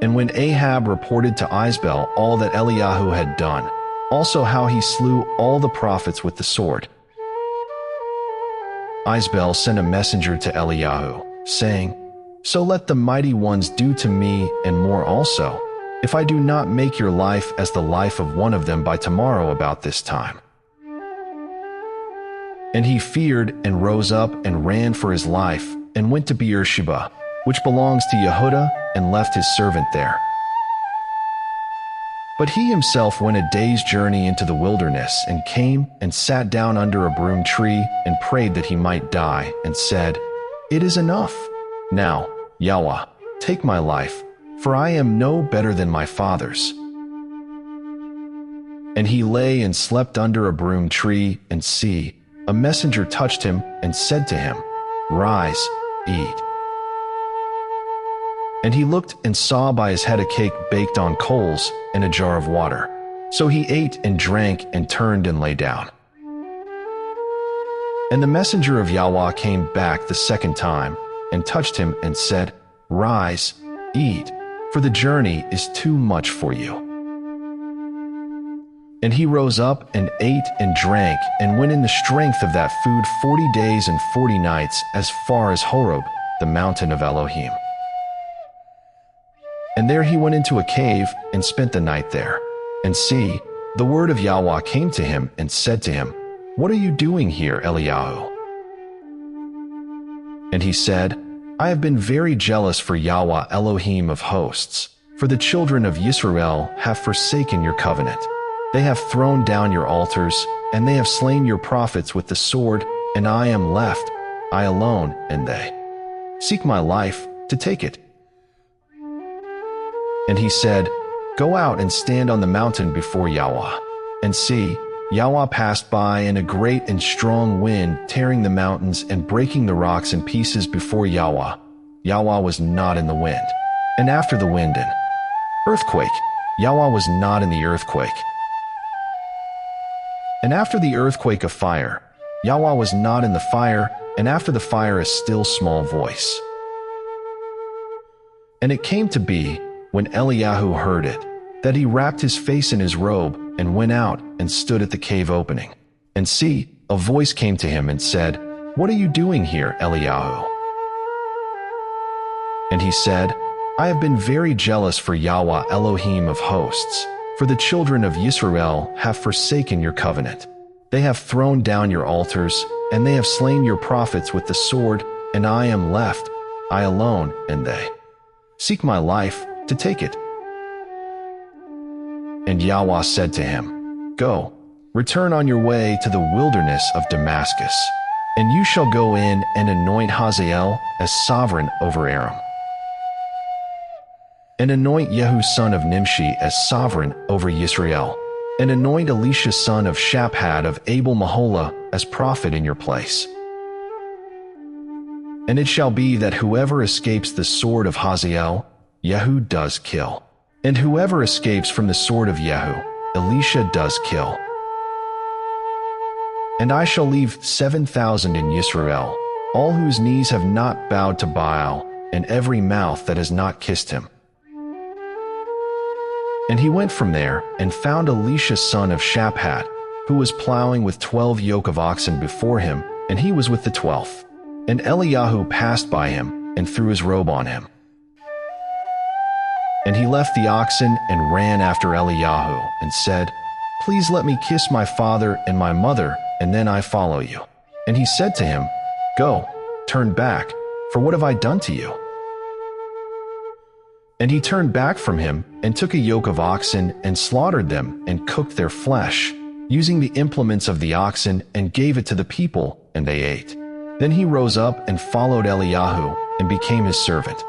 And when Ahab reported to Isabel all that Eliyahu had done, also how he slew all the prophets with the sword, Isabel sent a messenger to Eliyahu, saying, "So let the mighty ones do to me and more also, if I do not make your life as the life of one of them by tomorrow about this time." And he feared and rose up and ran for his life and went to Beersheba, which belongs to Yehudah, and left his servant there. But he himself went a day's journey into the wilderness and came and sat down under a broom tree and prayed that he might die, and said, "It is enough. Now, Yahweh, take my life, for I am no better than my fathers." And he lay and slept under a broom tree, and see, a messenger touched him and said to him, "Rise, eat." And he looked and saw by his head a cake baked on coals and a jar of water. So he ate and drank and turned and lay down. And the messenger of Yahweh came back the second time and touched him and said, "Rise, eat, for the journey is too much for you." And he rose up and ate and drank and went in the strength of that food 40 days and 40 nights as far as Horeb, the mountain of Elohim. And there he went into a cave and spent the night there. And see, the word of Yahweh came to him and said to him, "What are you doing here, Eliyahu?" And he said, "I have been very jealous for Yahweh Elohim of hosts, for the children of Yisrael have forsaken your covenant. They have thrown down your altars, and they have slain your prophets with the sword, and I am left, I alone, and they seek my life to take it." And he said, "Go out and stand on the mountain before Yahweh." And see, Yahweh passed by in a great and strong wind, tearing the mountains and breaking the rocks in pieces before Yahweh. Yahweh was not in the wind. And after the wind an earthquake. Yahweh was not in the earthquake. And after the earthquake a fire. Yahweh was not in the fire, and after the fire a still small voice. And it came to be, when Eliyahu heard it, that he wrapped his face in his robe and went out and stood at the cave opening. And see, a voice came to him and said, "What are you doing here, Eliyahu?" And he said, "I have been very jealous for Yahweh Elohim of hosts, for the children of Yisrael have forsaken your covenant. They have thrown down your altars, and they have slain your prophets with the sword, and I am left, I alone, and they seek my life to take it." And Yahweh said to him, "Go, return on your way to the wilderness of Damascus, and you shall go in and anoint Hazael as sovereign over Aram, and anoint Jehu son of Nimshi as sovereign over Yisrael, and anoint Elisha son of Shaphat of Abel Maholah as prophet in your place. And it shall be that whoever escapes the sword of Hazael, Jehu does kill, and whoever escapes from the sword of Jehu, Elisha does kill. And I shall leave 7,000 in Yisrael, all whose knees have not bowed to Baal, and every mouth that has not kissed him." And he went from there and found Elisha son of Shaphat, who was plowing with 12 yoke of oxen before him, and he was with the 12th. And Eliyahu passed by him and threw his robe on him. And he left the oxen and ran after Eliyahu and said, "Please let me kiss my father and my mother, and then I follow you." And he said to him, "Go, turn back, for what have I done to you?" And he turned back from him and took a yoke of oxen and slaughtered them and cooked their flesh, using the implements of the oxen, and gave it to the people, and they ate. Then he rose up and followed Eliyahu and became his servant.